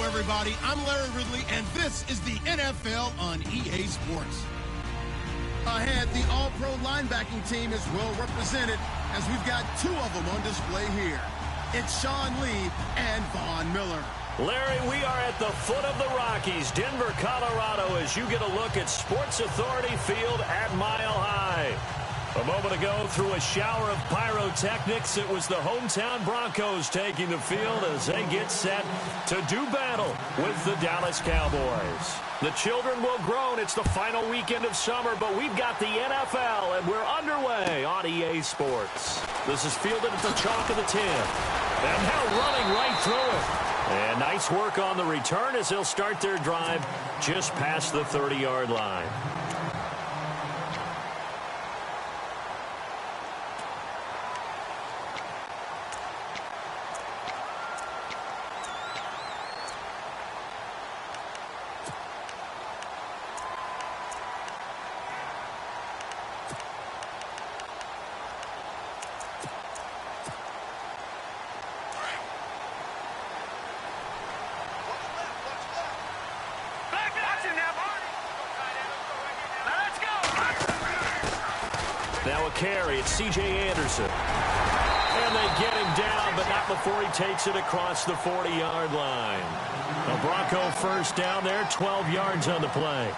everybody. I'm Larry Ridley, and this is the NFL on EA Sports. Ahead, the all-pro linebacking team is well represented, as we've got two of them on display here. It's Sean Lee and Von Miller. Larry, we are at the foot of the Rockies, Denver, Colorado, as you get a look at Sports Authority Field at Mile High. A moment ago, through a shower of pyrotechnics, it was the hometown Broncos taking the field as they get set to do battle with the Dallas Cowboys. The children will groan. It's the final weekend of summer, but we've got the NFL, and we're underway on EA Sports. This is fielded at the chalk of the 10. And now running right through it. And nice work on the return as they'll start their drive just past the 30-yard line. Now a carry, it's C.J. Anderson. And they get him down, but not before he takes it across the 40-yard line. A Bronco first down there, 12 yards on the play.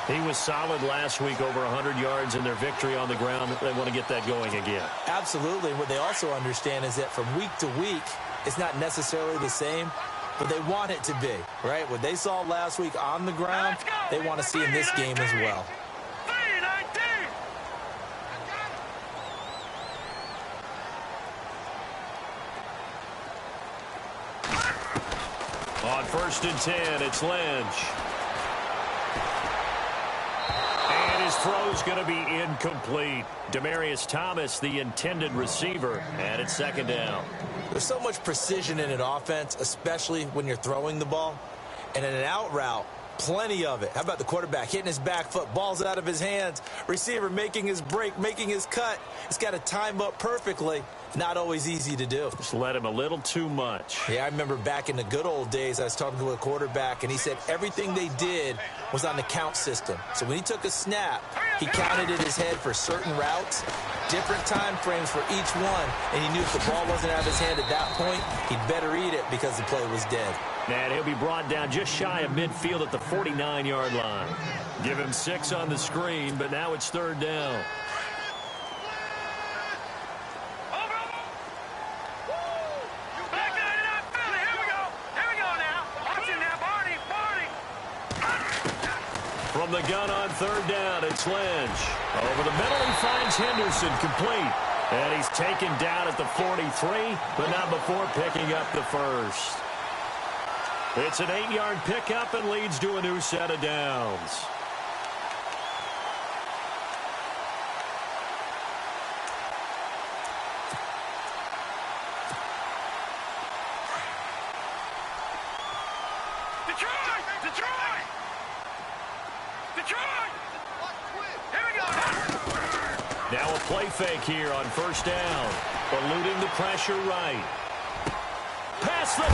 He was solid last week, over 100 yards in their victory on the ground. They want to get that going again. Absolutely. What they also understand is that from week to week, it's not necessarily the same, but they want it to be, right? What they saw last week on the ground, they want to see in this game as well. On 1st and 10, it's Lynch. And his throw's going to be incomplete. Demaryius Thomas, the intended receiver, and it's 2nd down. There's so much precision in an offense, especially when you're throwing the ball. And in an out route, plenty of it. How about the quarterback hitting his back foot, ball's out of his hands, receiver making his break, making his cut. He's got to time up perfectly. Not always easy to do. Just let him a little too much. Yeah, I remember back in the good old days, I was talking to a quarterback, and he said everything they did was on the count system. So when he took a snap, he counted in his head for certain routes, different time frames for each one, and he knew if the ball wasn't out of his hand at that point, he'd better eat it because the play was dead. And he'll be brought down just shy of midfield at the 49-yard line. Give him 6 on the screen, but now it's 3rd down. From the gun on 3rd down, it's Lynch. Over the middle, he finds Henderson complete. And he's taken down at the 43, but not before picking up the first. It's an 8-yard pickup and leads to a new set of downs. Now a play fake here on 1st down. Eluding the pressure right. Past the 20.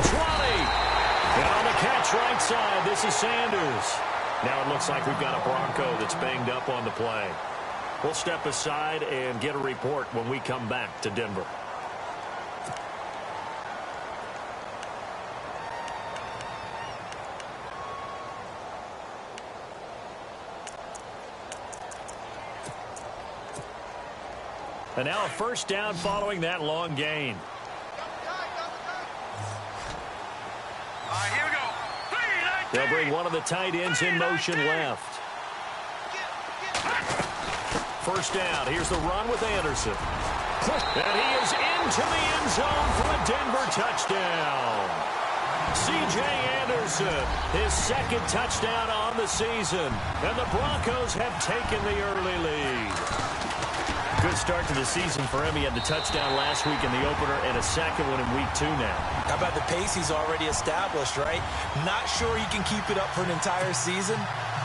And on the catch right side, this is Sanders. Now it looks like we've got a Bronco that's banged up on the play. We'll step aside and get a report when we come back to Denver. And now a 1st down following that long gain. Here we go. They'll bring one of the tight ends in motion left. 1st down. Here's the run with Anderson. And he is into the end zone for a Denver touchdown. C.J. Anderson, his 2nd touchdown on the season. And the Broncos have taken the early lead. Good start to the season for him. He had the touchdown last week in the opener and a 2nd one in week 2 now. How about the pace he's already established, right? Not sure he can keep it up for an entire season,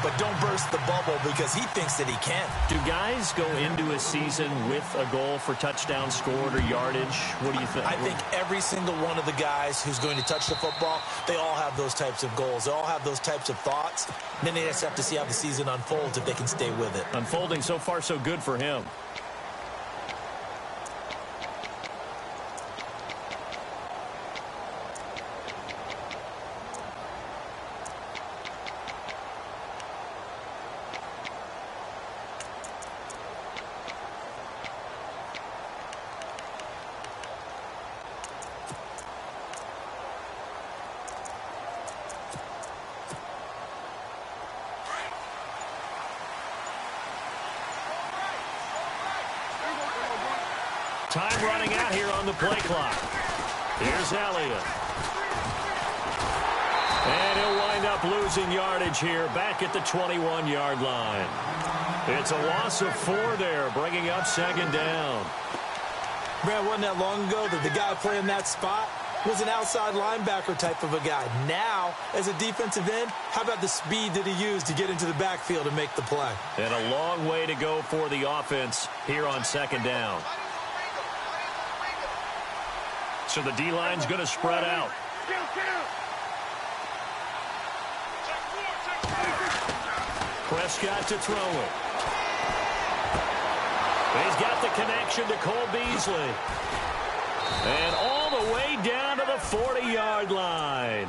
but don't burst the bubble because he thinks that he can. Do guys go into a season with a goal for touchdown scored or yardage? What do you think? I think every single one of the guys who's going to touch the football, they all have those types of goals. They all have those types of thoughts. And then they just have to see how the season unfolds if they can stay with it. Unfolding so far so good for him. Time running out here on the play clock. Here's Elliott. And he'll wind up losing yardage here back at the 21-yard line. It's a loss of 4 there, bringing up second down. Brad, wasn't that long ago that the guy playing that spot was an outside linebacker type of a guy. Now, as a defensive end, how about the speed that he used to get into the backfield and make the play? And a long way to go for the offense here on second down. So the D-line's going to spread out. Prescott to throw it. He's got the connection to Cole Beasley. And all the way down to the 40-yard line.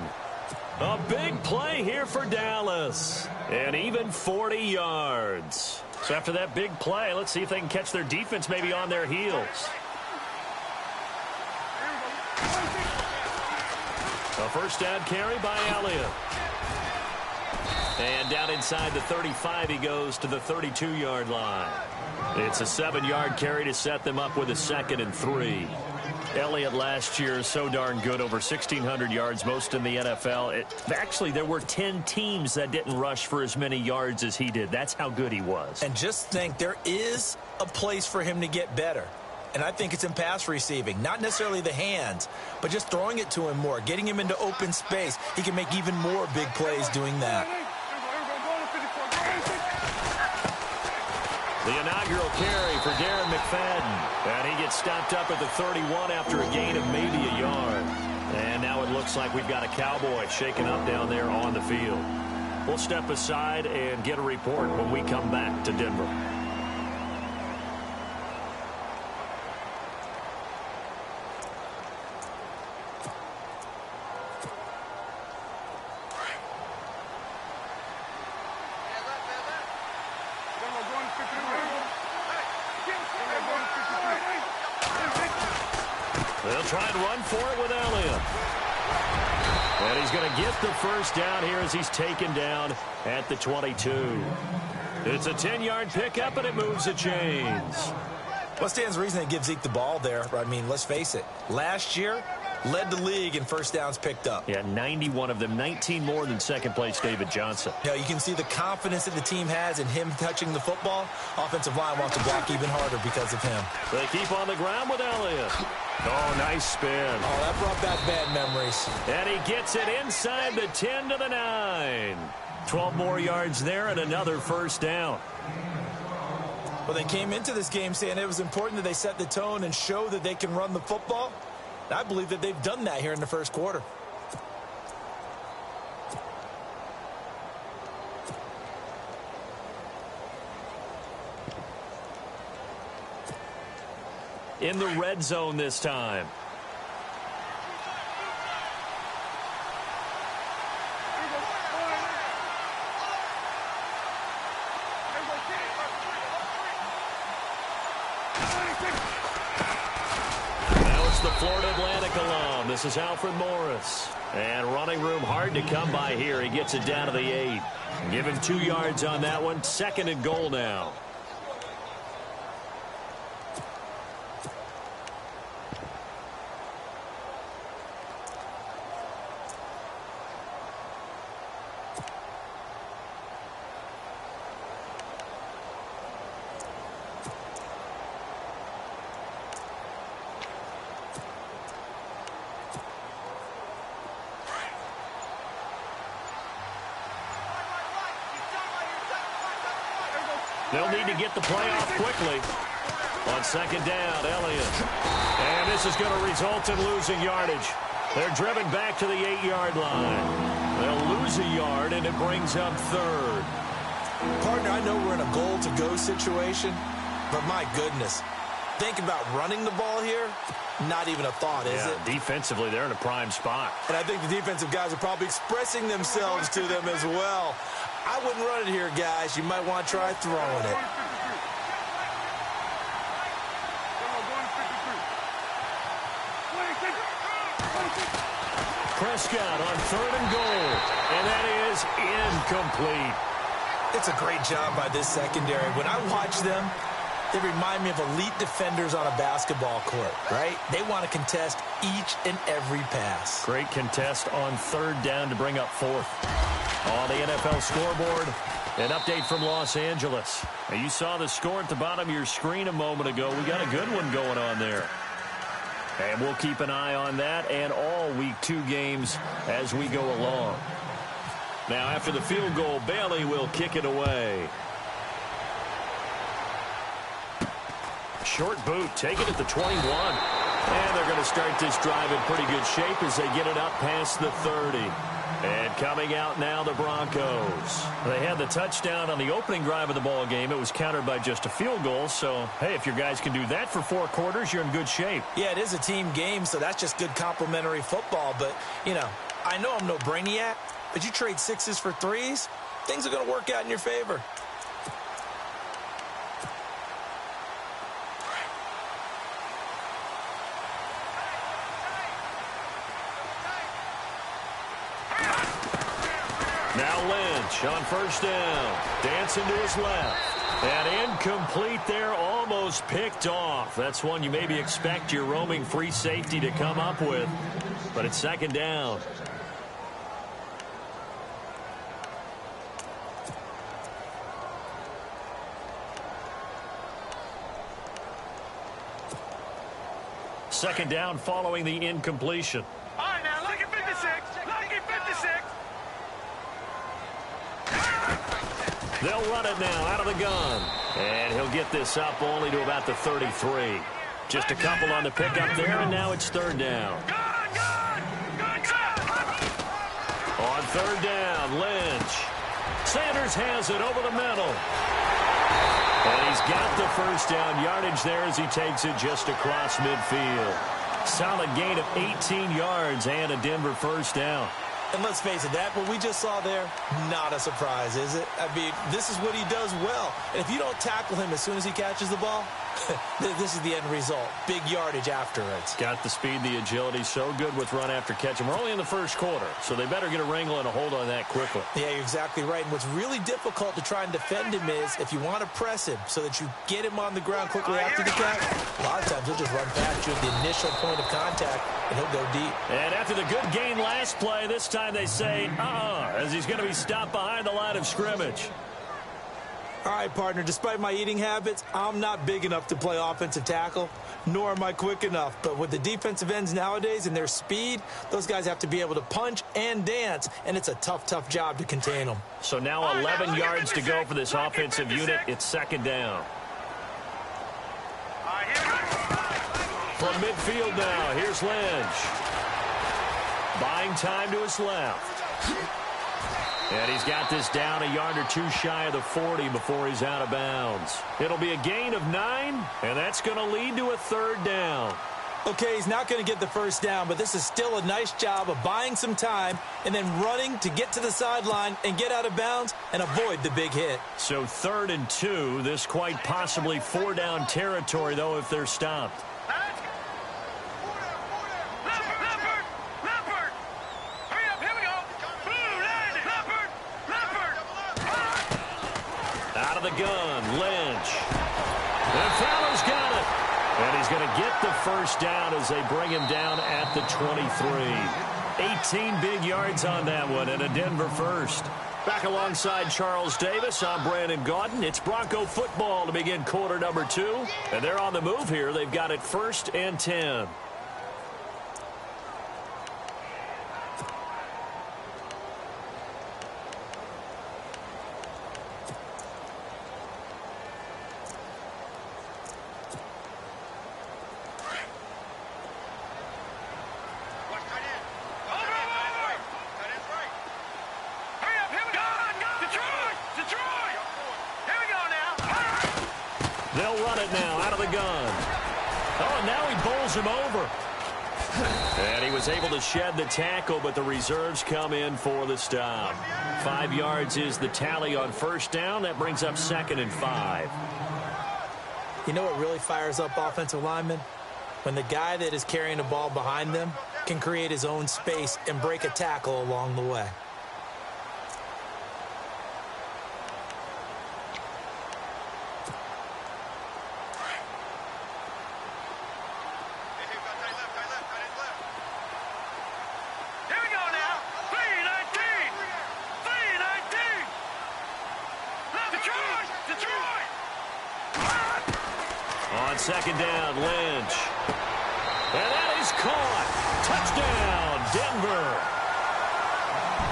A big play here for Dallas. And even 40 yards. So after that big play, let's see if they can catch their defense maybe on their heels. A first down carry by Elliott. And down inside the 35, he goes to the 32-yard line. It's a 7-yard carry to set them up with a 2nd and 3. Elliott last year so darn good, over 1,600 yards, most in the NFL. Actually, there were 10 teams that didn't rush for as many yards as he did. That's how good he was. And just think, there is a place for him to get better. And I think it's in pass receiving. Not necessarily the hands, but just throwing it to him more, getting him into open space. He can make even more big plays doing that. The inaugural carry for Darren McFadden. And he gets stopped up at the 31 after a gain of maybe a yard. And now it looks like we've got a Cowboy shaken up down there on the field. We'll step aside and get a report when we come back to Denver. They'll try and run for it with Elliott. And he's going to get the first down here as he's taken down at the 22. It's a 10-yard pickup, and it moves the chains. What stands to reason they give Zeke the ball there? I mean, let's face it. Last year, led the league in first downs picked up. Yeah, 91 of them, 19 more than second-place David Johnson. You know, you can see the confidence that the team has in him touching the football. Offensive line wants to block even harder because of him. They keep on the ground with Elliott. Oh, nice spin. Oh, that brought back bad memories. And he gets it inside the 10 to the 9. 12 more yards there and another first down. Well, they came into this game saying it was important that they set the tone and show that they can run the football. I believe that they've done that here in the first quarter. In the red zone this time. Now it's the Florida Atlantic alum. This is Alfred Morris. And running room hard to come by here. He gets it down to the 8. Give him 2 yards on that one. 2nd and goal now. They'll need to get the play off quickly. On second down, Elliott. And this is going to result in losing yardage. They're driven back to the 8-yard line. They'll lose a yard, and it brings up third. Partner, I know we're in a goal-to-go situation, but my goodness, think about running the ball here. Not even a thought, is it? Defensively, they're in a prime spot. And I think the defensive guys are probably expressing themselves to them as well. I wouldn't run it here, guys. You might want to try throwing it. Prescott on third and goal, and that is incomplete. It's a great job by this secondary. When I watch them, they remind me of elite defenders on a basketball court, right? They want to contest each and every pass. Great contest on third down to bring up fourth. On the NFL scoreboard, an update from Los Angeles. Now, you saw the score at the bottom of your screen a moment ago. We got a good one going on there. And we'll keep an eye on that and all Week 2 games as we go along. Now, after the field goal, Bailey will kick it away. Short boot, take it at the 21. And they're going to start this drive in pretty good shape as they get it up past the 30. And coming out now, the Broncos. They had the touchdown on the opening drive of the ball game. It was countered by just a field goal. So, hey, if your guys can do that for 4 quarters, you're in good shape. Yeah, it is a team game, so that's just good complimentary football. But, you know, I know I'm no brainiac, but you trade 6s for 3s, things are going to work out in your favor. Now Lynch on first down. Dancing to his left. And incomplete there, almost picked off. That's one you maybe expect your roaming free safety to come up with. But it's second down. Second down following the incompletion. All right, now, look at 56. Look at 56. They'll run it now out of the gun. And he'll get this up only to about the 33. Just a couple on the pickup there, and now it's third down. On third down, Lynch. Sanders has it over the middle. And he's got the first down yardage there as he takes it just across midfield. Solid gain of 18 yards and a Denver first down. And let's face it, that what we just saw there, not a surprise, is it? I mean, this is what he does well. And if you don't tackle him as soon as he catches the ball, this is the end result. Big yardage afterwards. Got the speed, the agility, so good with run after catch. And we're only in the first quarter, so they better get a wrangle and a hold on that quickly. Yeah, you're exactly right. And what's really difficult to try and defend him is if you want to press him so that you get him on the ground quickly after the catch, a lot of times he'll just run past you at the initial point of contact, and he'll go deep. And after the good gain last play, this time they say, as he's going to be stopped behind the line of scrimmage. All right, partner, despite my eating habits, I'm not big enough to play offensive tackle, nor am I quick enough. But with the defensive ends nowadays and their speed, those guys have to be able to punch and dance, and it's a tough, tough job to contain them. So now 11 yards to go for this offensive unit. It's second down. From midfield now, here's Lynch. Buying time to his left. And he's got this down a yard or two shy of the 40 before he's out of bounds. It'll be a gain of 9, and that's going to lead to a third down. Okay, he's not going to get the first down, but this is still a nice job of buying some time and then running to get to the sideline and get out of bounds and avoid the big hit. So 3rd and 2, this quite possibly 4-down territory, though, if they're stopped. Out of the gun, Lynch. And Fowler's got it. And he's going to get the first down as they bring him down at the 23. 18 big yards on that one and a Denver first. Back alongside Charles Davis, I'm Brandon Gaudin. It's Bronco football to begin quarter number 2. And they're on the move here. They've got it 1st and 10. it now out of the gun. Oh, and now he bowls him over. And he was able to shed the tackle, but the reserves come in for the stop. 5 yards is the tally on first down. That brings up 2nd and 5. You know what really fires up offensive linemen? When the guy that is carrying the ball behind them can create his own space and break a tackle along the way. On 2nd down, Lynch. And that is caught. Touchdown, Denver.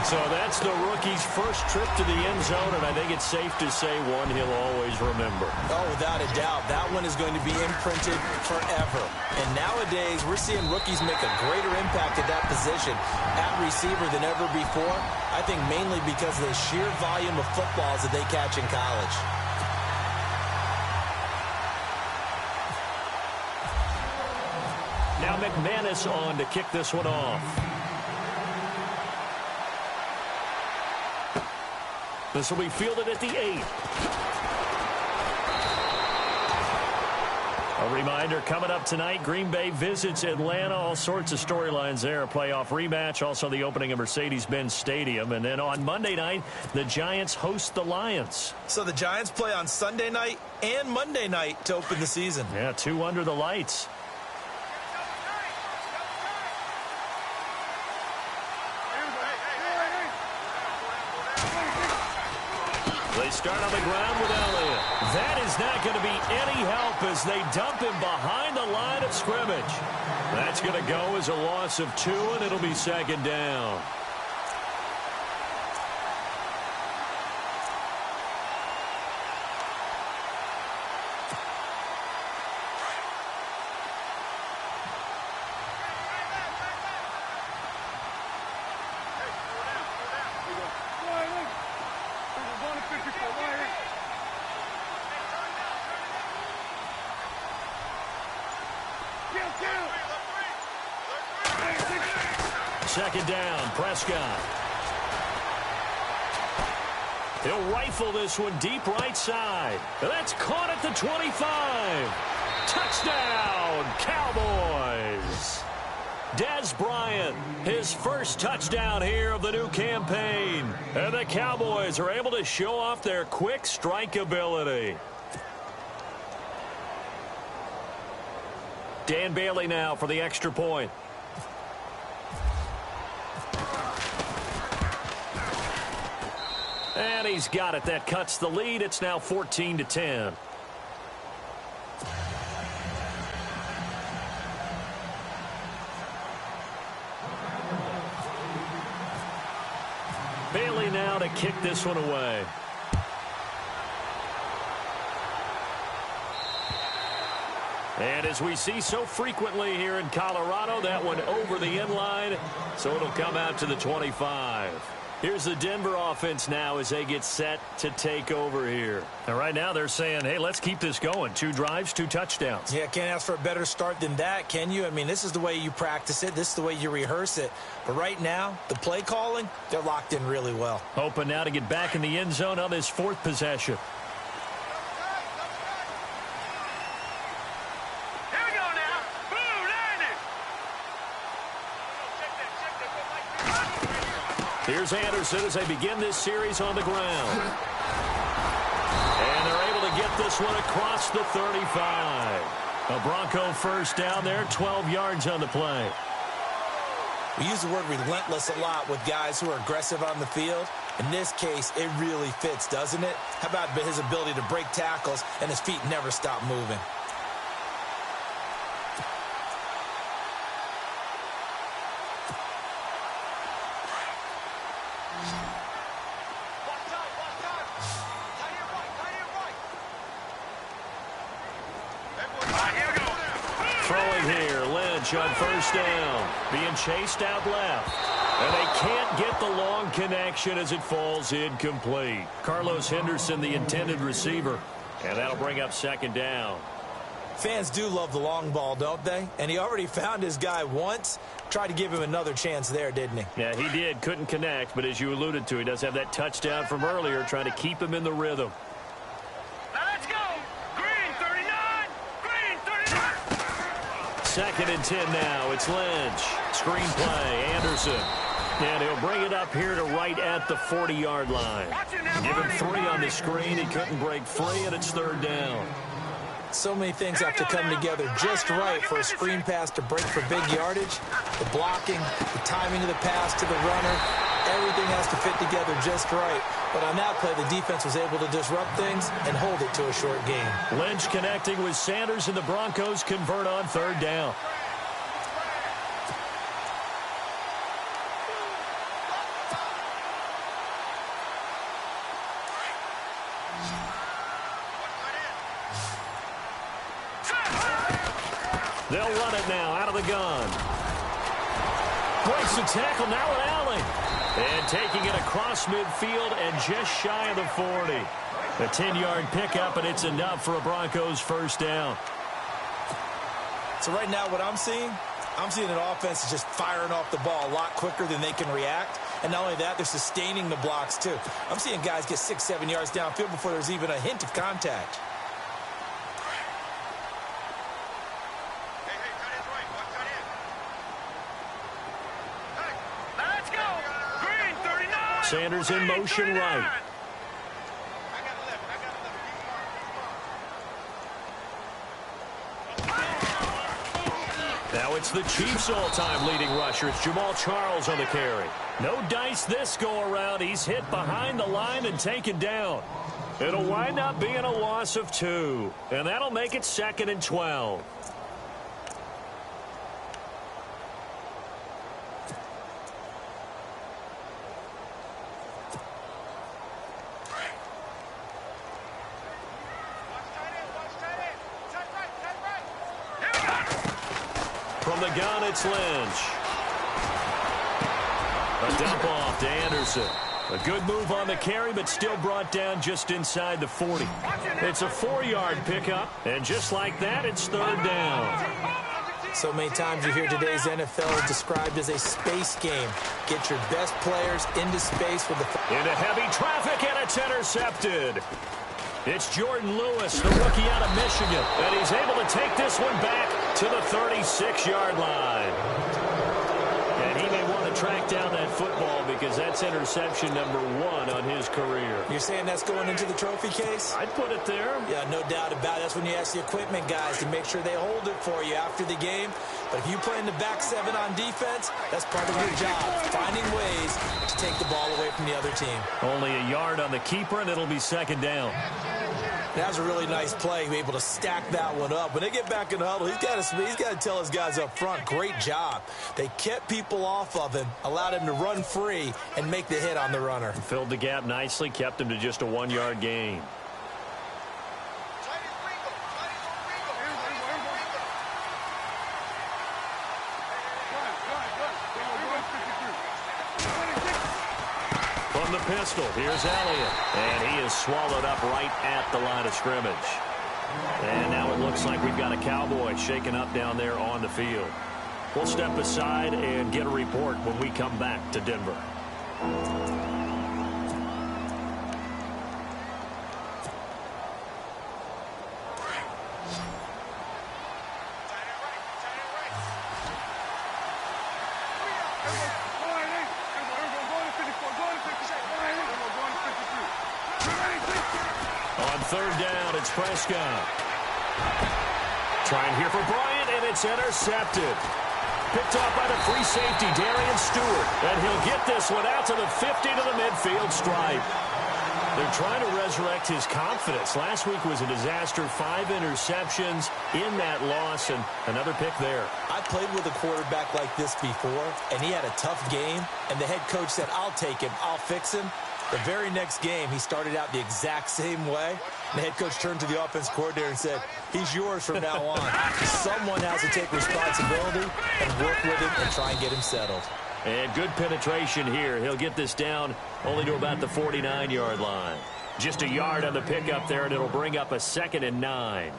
So that's the rookie's first trip to the end zone, and I think it's safe to say one he'll always remember. Oh, without a doubt. That one is going to be imprinted forever. And nowadays, we're seeing rookies make a greater impact at that position at receiver than ever before. I think mainly because of the sheer volume of footballs that they catch in college. Now McManus on to kick this one off. This will be fielded at the 8. A reminder, coming up tonight, Green Bay visits Atlanta. All sorts of storylines there. A playoff rematch, also the opening of Mercedes-Benz Stadium. And then on Monday night, the Giants host the Lions. So the Giants play on Sunday night and Monday night to open the season. Yeah, 2 under the lights. They start on the ground with Elliott. That is not going to be any help as they dump him behind the line of scrimmage. That's going to go as a loss of 2, and it'll be 2nd down. Second down, Prescott. He'll rifle this one deep right side. That's caught at the 25. Touchdown, Cowboys. Dez Bryant, his first touchdown here of the new campaign. And the Cowboys are able to show off their quick strike ability. Dan Bailey now for the extra point. And he's got it. That cuts the lead. It's now 14-10. Bailey now to kick this one away. And as we see so frequently here in Colorado, that one over the end line, so it'll come out to the 25. Here's the Denver offense now as they get set to take over here. And right now they're saying, hey, let's keep this going. 2 drives, 2 touchdowns. Yeah, can't ask for a better start than that, can you? I mean, this is the way you practice it. This is the way you rehearse it. But right now, the play calling, they're locked in really well. Hoping now to get back in the end zone on this 4th possession. Here's Anderson as they begin this series on the ground. And they're able to get this one across the 35. A Bronco first down there, 12 yards on the play. We use the word relentless a lot with guys who are aggressive on the field. In this case, it really fits, doesn't it? How about his ability to break tackles and his feet never stop moving? On first down, being chased out left. And they can't get the long connection as it falls incomplete. Carlos Henderson, the intended receiver. And that'll bring up 2nd down. Fans do love the long ball, don't they? And he already found his guy once. Tried to give him another chance there, didn't he? Yeah, he did. Couldn't connect, but as you alluded to, he does have that touchdown from earlier, trying to keep him in the rhythm. Now let's go. Green 39. Green 39. 2nd and 10 now. It's Lynch. Screen play. Anderson. And he'll bring it up here to right at the 40-yard line. Give him 3 on the screen. He couldn't break free, and it's 3rd down. So many things have to come together just right for a screen pass to break for big yardage. The blocking, the timing of the pass to the runner, everything has to fit together just right. But on that play, the defense was able to disrupt things and hold it to a short game. Lynch connecting with Sanders, and the Broncos convert on 3rd down. They'll run it now out of the gun. Breaks the tackle now with Allen. And taking it across midfield and just shy of the 40. A 10-yard pickup, and it's enough for a Broncos 1st down. So right now what I'm seeing an offense is just firing off the ball a lot quicker than they can react. And not only that, they're sustaining the blocks too. I'm seeing guys get 6-7 yards downfield before there's even a hint of contact. Sanders in motion right. Now it's the Chiefs' all-time leading rusher. It's Jamal Charles on the carry. No dice this go-around. He's hit behind the line and taken down. It'll wind up being a loss of 2. And that'll make it 2nd and 12. From the gun, it's Lynch. A dump off to Anderson. A good move on the carry, but still brought down just inside the 40. It's a 4-yard pickup, and just like that, it's 3rd down. So many times you hear today's NFL described as a space game. Get your best players into space with the... Into heavy traffic, and it's intercepted. It's Jordan Lewis, the rookie out of Michigan, and he's able to take this one back to the 36-yard line. And he may want to track down that football because that's interception number 1 on his career. You're saying that's going into the trophy case? I'd put it there. Yeah, no doubt about it. That's when you ask the equipment guys to make sure they hold it for you after the game. But if you play in the back 7 on defense, that's part of your job, finding ways to take the ball away from the other team. Only a yard on the keeper, and it'll be 2nd down. That was a really nice play, able to stack that one up. When they get back in the huddle, he's got to tell his guys up front, great job. They kept people off of him, allowed him to run free and make the hit on the runner. Filled the gap nicely, kept him to just a 1-yard gain. From the pistol, here's Elliott. And he is swallowed up right at the line of scrimmage. And now it looks like we've got a Cowboy shaken up down there on the field. We'll step aside and get a report when we come back to Denver. On 3rd down, it's Prescott. Trying here for Bryant, and it's intercepted. Picked off by the free safety, Darian Stewart. And he'll get this one out to the 50 to the midfield stripe. They're trying to resurrect his confidence. Last week was a disaster. 5 interceptions in that loss, and another pick there. I played with a quarterback like this before, and he had a tough game, and the head coach said, I'll take him, I'll fix him. The very next game, he started out the exact same way. And the head coach turned to the offense coordinator and said, he's yours from now on. Someone has to take responsibility and work with him and try and get him settled. And good penetration here. He'll get this down only to about the 49-yard line. Just a yard on the pickup there, and it'll bring up a 2nd and 9.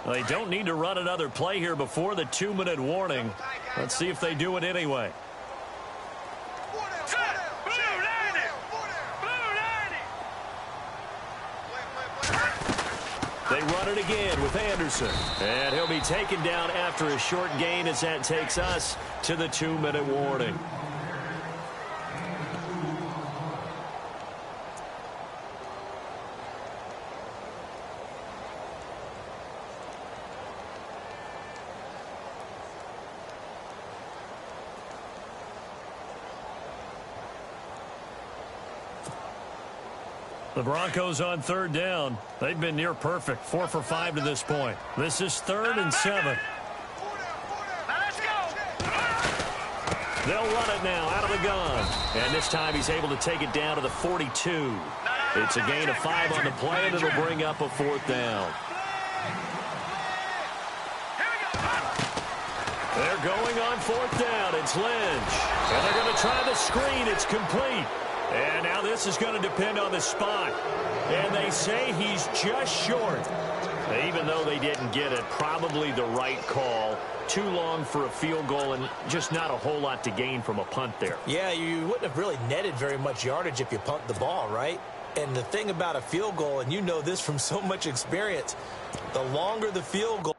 They don't need to run another play here before the 2-minute warning. Let's see if they do it anyway. They run it again with Anderson. And he'll be taken down after a short gain as that takes us to the 2-minute warning. The Broncos on 3rd down. They've been near perfect, 4 for 5 to this point. This is 3rd and 7. They'll run it now out of the gun. And this time he's able to take it down to the 42. It's a gain of 5 on the play, and it'll bring up a 4th down. They're going on 4th down. It's Lynch. And they're going to try the screen. It's complete. And now this is going to depend on the spot. And they say he's just short. Even though they didn't get it, probably the right call. Too long for a field goal and just not a whole lot to gain from a punt there. Yeah, you wouldn't have really netted very much yardage if you punt the ball, right? And the thing about a field goal, and you know this from so much experience, the longer the field goal,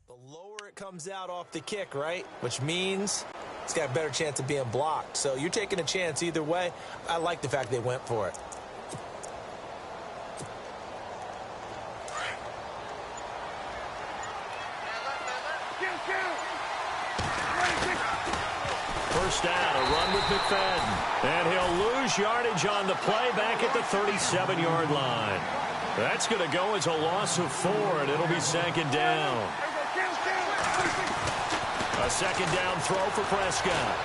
the lower it comes out off the kick, right? Which means it's got a better chance of being blocked. So you're taking a chance either way. I like the fact they went for it. First down, a run with McFadden. And he'll lose yardage on the play back at the 37-yard line. That's going to go as a loss of 4, and it'll be 2nd down. A 2nd down throw for Prescott.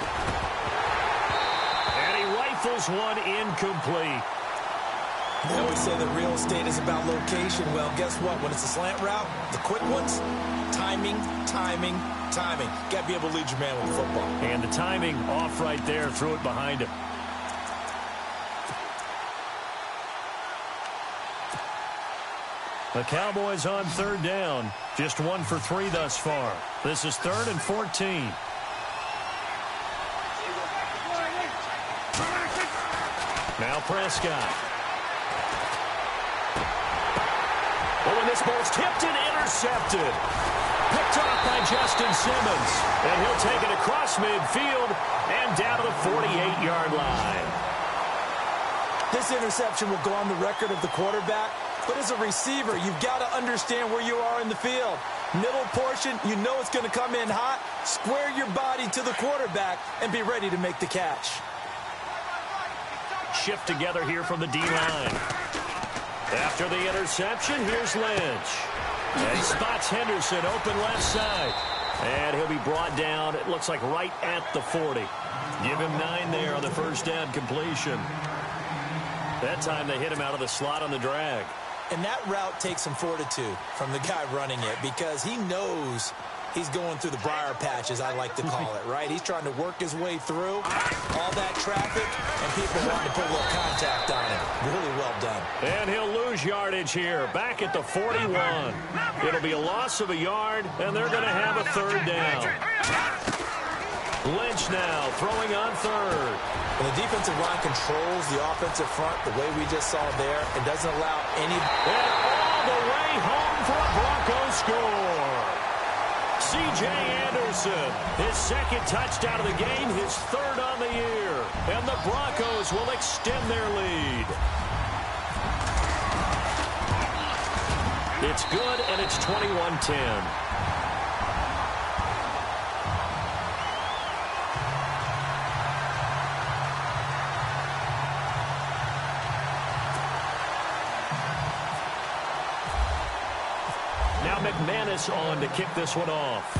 And he rifles one incomplete. They always say that real estate is about location. Well, guess what? When it's a slant route, the quick ones, timing, timing, timing. Got to be able to lead your man with the football. And the timing off right there. Threw it behind him. The Cowboys on 3rd down. Just 1 for 3 thus far. This is 3rd and 14. Now Prescott. Oh, and this ball's tipped and intercepted. Picked off by Justin Simmons. And he'll take it across midfield and down to the 48-yard line. This interception will go on the record of the quarterback. But as a receiver, you've got to understand where you are in the field. Middle portion, you know it's going to come in hot. Square your body to the quarterback and be ready to make the catch. Shift together here from the D-line. After the interception, here's Lynch. And he spots Henderson open left side. And he'll be brought down, it looks like right at the 40. Give him 9 there on the first down completion. That time they hit him out of the slot on the drag. And that route takes some fortitude from the guy running it because he knows he's going through the briar patch, as I like to call it, right? He's trying to work his way through all that traffic and people wanting to put a little contact on him. Really well done. And he'll lose yardage here, back at the 41. It'll be a loss of a yard, and they're going to have a 3rd down. Lynch now throwing on 3rd. When the defensive line controls the offensive front the way we just saw there, it doesn't allow any... And all the way home for a Broncos score. C.J. Anderson, his 2nd touchdown of the game, his 3rd on the year. And the Broncos will extend their lead. It's good, and it's 21-10. McManus on to kick this one off.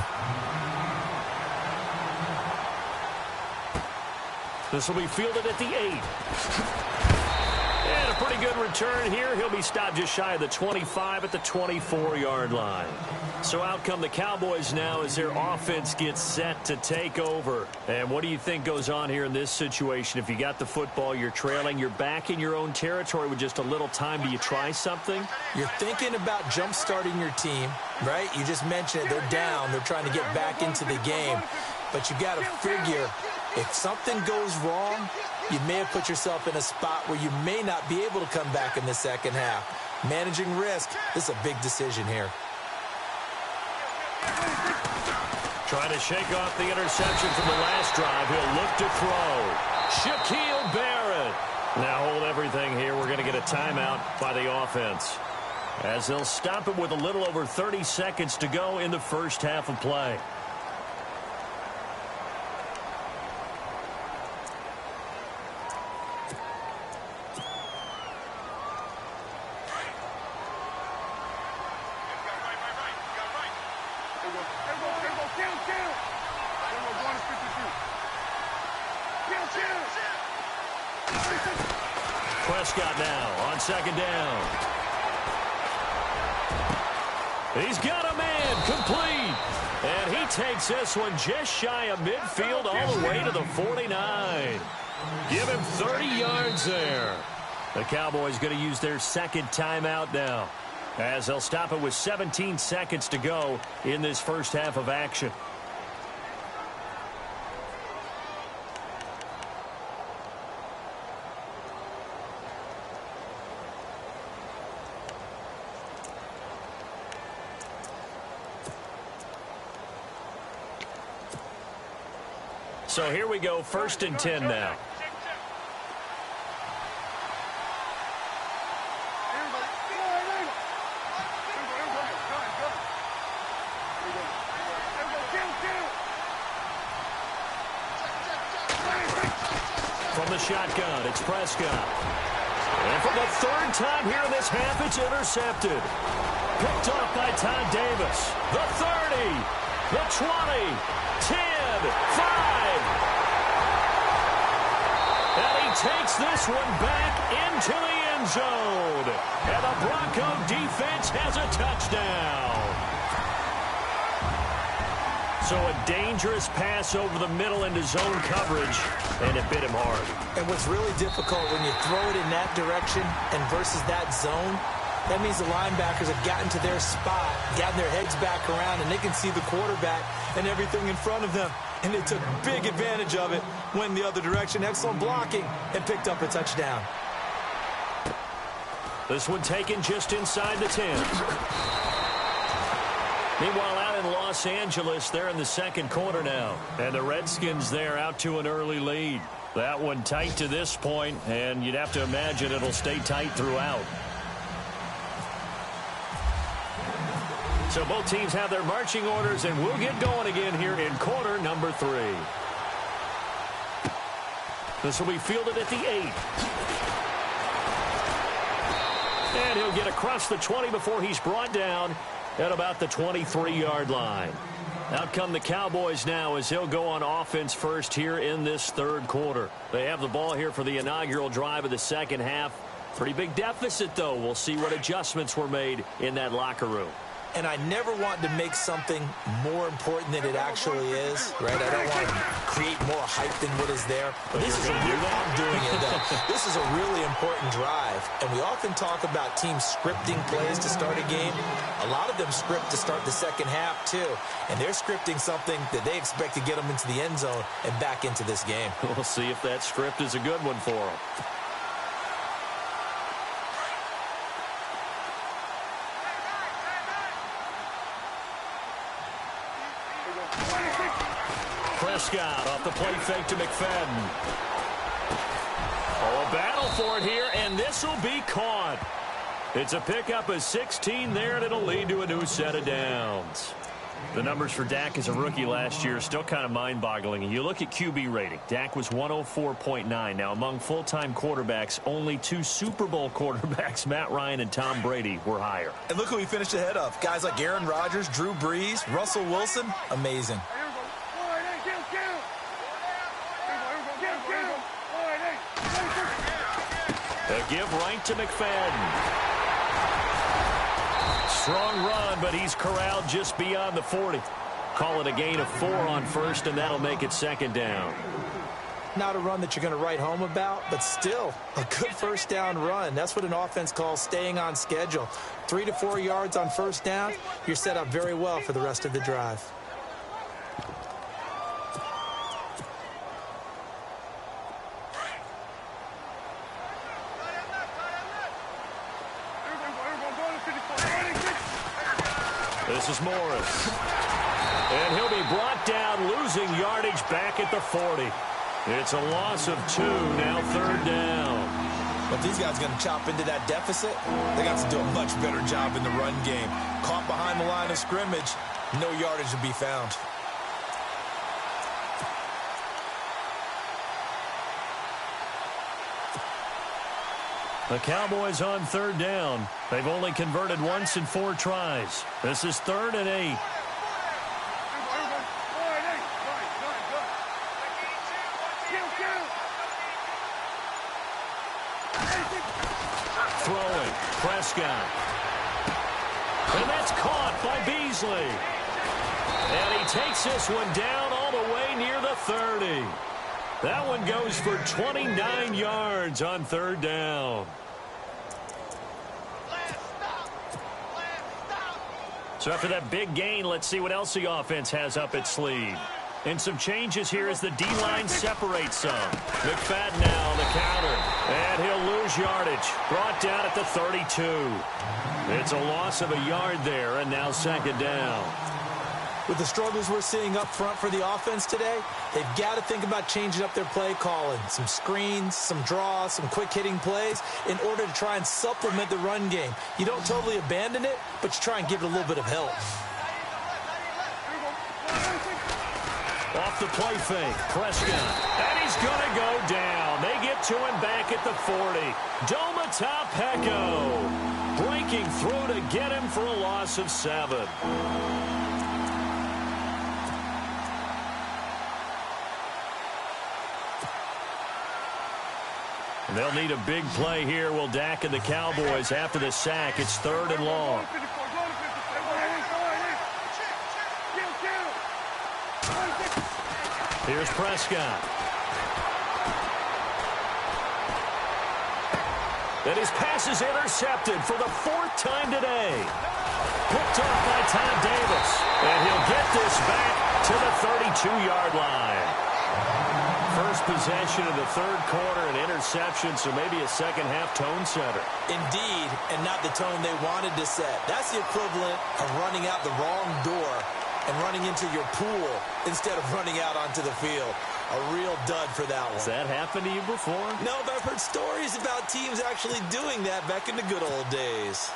This will be fielded at the 8. And a pretty good return here. He'll be stopped just shy of the 25 at the 24-yard line. So out come the Cowboys now as their offense gets set to take over. And what do you think goes on here in this situation? If you got the football, you're trailing, you're back in your own territory with just a little time. Do you try something? You're thinking about jump-starting your team, right? You just mentioned it. They're down. They're trying to get back into the game. But you got to figure if something goes wrong, you may have put yourself in a spot where you may not be able to come back in the second half. Managing risk, this is a big decision here. Trying to shake off the interception from the last drive. He'll look to throw. Shaquille Barrett. Now hold everything here. We're going to get a timeout by the offense, as they'll stop it with a little over 30 seconds to go in the first half of play. Prescott now on second down. He's got a man complete. And he takes this one just shy of midfield all the way to the 49. Give him 30 yards there. The Cowboys going to use their second timeout now, as they'll stop it with 17 seconds to go in this first half of action. So here we go, 1st and 10 now. From the shotgun, it's Prescott. And for the 3rd time here in this half, it's intercepted. Picked off by Todd Davis. The 30, the 20, 10, 5. And he takes this one back into the end zone. And the Bronco defense has a touchdown. So a dangerous pass over the middle into zone coverage, and it bit him hard. And what's really difficult when you throw it in that direction and versus that zone, that means the linebackers have gotten to their spot, gotten their heads back around, and they can see the quarterback and everything in front of them. And they took big advantage of it, went the other direction, excellent blocking, and picked up a touchdown. This one taken just inside the 10. Meanwhile, out in Los Angeles, they're in the second quarter now. And the Redskins there out to an early lead. That one tight to this point, and you'd have to imagine it'll stay tight throughout. So both teams have their marching orders, and we'll get going again here in quarter number 3. This will be fielded at the 8. And he'll get across the 20 before he's brought down at about the 23-yard line. Out come the Cowboys now as they'll go on offense first here in this 3rd quarter. They have the ball here for the inaugural drive of the second half. Pretty big deficit, though. We'll see what adjustments were made in that locker room. And I never want to make something more important than it actually is, right? I don't want to create more hype than what is there. But this is I'm doing it, though. This is a really important drive. And we often talk about teams scripting plays to start a game. A lot of them script to start the second half, too. And they're scripting something that they expect to get them into the end zone and back into this game. We'll see if that script is a good one for them. Prescott off the play fake to McFadden. Oh, a battle for it here, and this will be caught. It's a pickup of 16 there, and it'll lead to a new set of downs. The numbers for Dak as a rookie last year are still kind of mind-boggling. You look at QB rating. Dak was 104.9. Now, among full-time quarterbacks, only 2 Super Bowl quarterbacks, Matt Ryan and Tom Brady, were higher. And look who he finished ahead of. Guys like Aaron Rodgers, Drew Brees, Russell Wilson. Amazing. A give right to McFadden. Strong run, but he's corralled just beyond the 40. Call it a gain of 4 on first, and that'll make it second down. Not a run that you're going to write home about, but still a good first down run. That's what an offense calls staying on schedule. 3 to 4 yards on first down, you're set up very well for the rest of the drive. This is Morris. And he'll be brought down, losing yardage back at the 40. It's a loss of 2, now third down. If these guys are going to chop into that deficit, they got to do a much better job in the run game. Caught behind the line of scrimmage, no yardage to be found. The Cowboys on third down. They've only converted once in 4 tries. This is 3rd and 8. Throwing, Prescott. And that's caught by Beasley. And he takes this one down all the way near the 30. That one goes for 29 yards on third down. So after that big gain, let's see what else the offense has up its sleeve. And some changes here as the D-line separates some. McFadden now on the counter. And he'll lose yardage. Brought down at the 32. It's a loss of a yard there, and now second down. With the struggles we're seeing up front for the offense today, they've got to think about changing up their play calling. Some screens, some draws, some quick-hitting plays in order to try and supplement the run game. You don't totally abandon it, but you try and give it a little bit of help. Off the play fake, Prescott. And he's going to go down. They get to him back at the 40. Domata Peko breaking through to get him for a loss of 7. They'll need a big play here. Will Dak and the Cowboys after the sack. It's 3rd and long. Here's Prescott. And his pass is intercepted for the 4th time today. Picked off by Todd Davis. And he'll get this back to the 32-yard line. First possession of the 3rd quarter, an interception, so maybe a second-half tone setter. Indeed, and not the tone they wanted to set. That's the equivalent of running out the wrong door and running into your pool instead of running out onto the field. A real dud for that one. Has that happened to you before? No, but I've heard stories about teams actually doing that back in the good old days.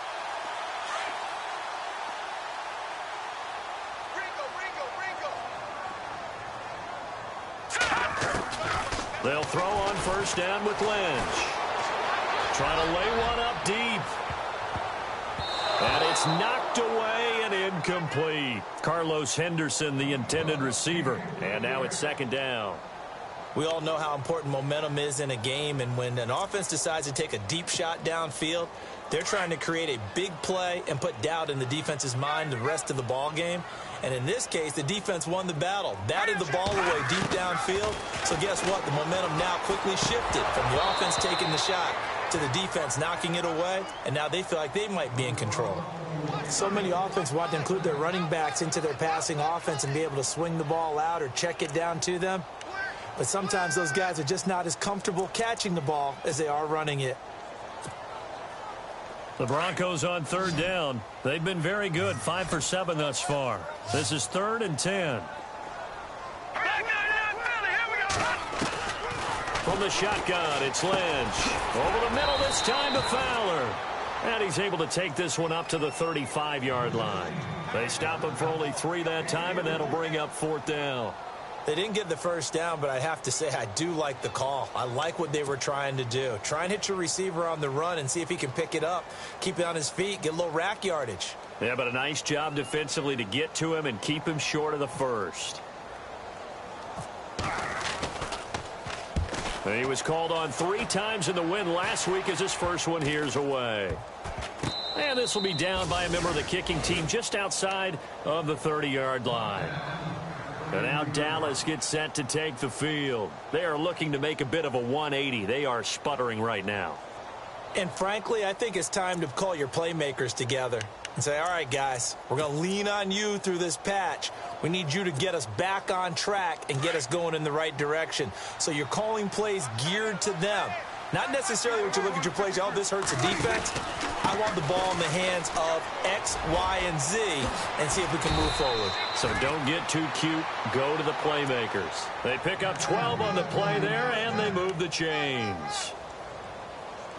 They'll throw on first down with Lynch. Trying to lay one up deep. And it's knocked away and incomplete. Carlos Henderson, the intended receiver. And now it's second down. We all know how important momentum is in a game, and when an offense decides to take a deep shot downfield, they're trying to create a big play and put doubt in the defense's mind the rest of the ball game. And in this case, the defense won the battle, batted the ball away deep downfield. So guess what? The momentum now quickly shifted from the offense taking the shot to the defense knocking it away, and now they feel like they might be in control. So many offenses want to include their running backs into their passing offense and be able to swing the ball out or check it down to them. But sometimes those guys are just not as comfortable catching the ball as they are running it. The Broncos on third down. They've been very good, 5 for 7 thus far. This is 3rd and 10. From the shotgun, it's Lynch. Over the middle this time to Fowler. And he's able to take this one up to the 35-yard line. They stop him for only 3 that time, and that'll bring up 4th down. They didn't get the first down, but I have to say I do like the call. I like what they were trying to do. Try and hit your receiver on the run and see if he can pick it up, keep it on his feet, get a little rack yardage. Yeah, but a nice job defensively to get to him and keep him short of the first. He was called on 3 times in the win last week as his first one here's away. And this will be down by a member of the kicking team just outside of the 30-yard line. And now Dallas gets set to take the field. They are looking to make a bit of a 180. They are sputtering right now. And frankly, I think it's time to call your playmakers together and say, all right, guys, we're going to lean on you through this patch. We need you to get us back on track and get us going in the right direction. So you're calling plays geared to them. Not necessarily what you look at your plays, oh, this hurts the defense. I want the ball in the hands of X, Y, and Z and see if we can move forward. So don't get too cute. Go to the playmakers. They pick up 12 on the play there, and they move the chains.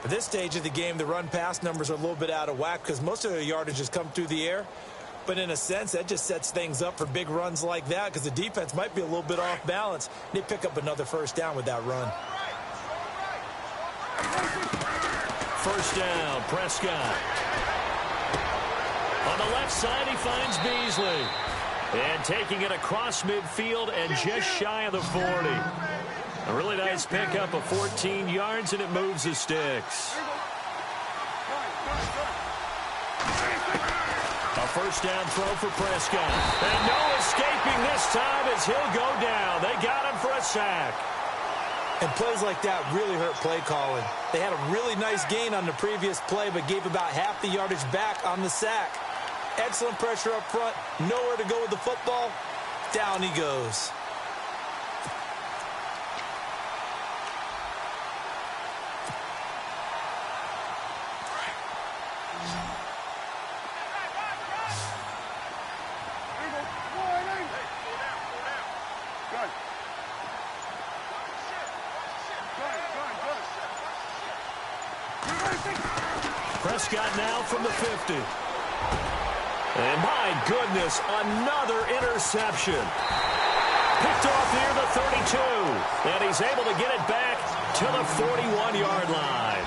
At this stage of the game, the run-pass numbers are a little bit out of whack because most of the yardage has come through the air. But in a sense, that just sets things up for big runs like that because the defense might be a little bit off balance. They pick up another first down with that run. First down, Prescott. On the left side, he finds Beasley. And taking it across midfield and just shy of the 40. A really nice pickup of 14 yards, and it moves the sticks. A first down throw for Prescott. And no escaping this time as he'll go down. They got him for a sack. And plays like that really hurt play calling. They had a really nice gain on the previous play, but gave about half the yardage back on the sack. Excellent pressure up front. Nowhere to go with the football. Down he goes. Prescott now from the 50. And my goodness, another interception. Picked off near the 32. And he's able to get it back to the 41-yard line.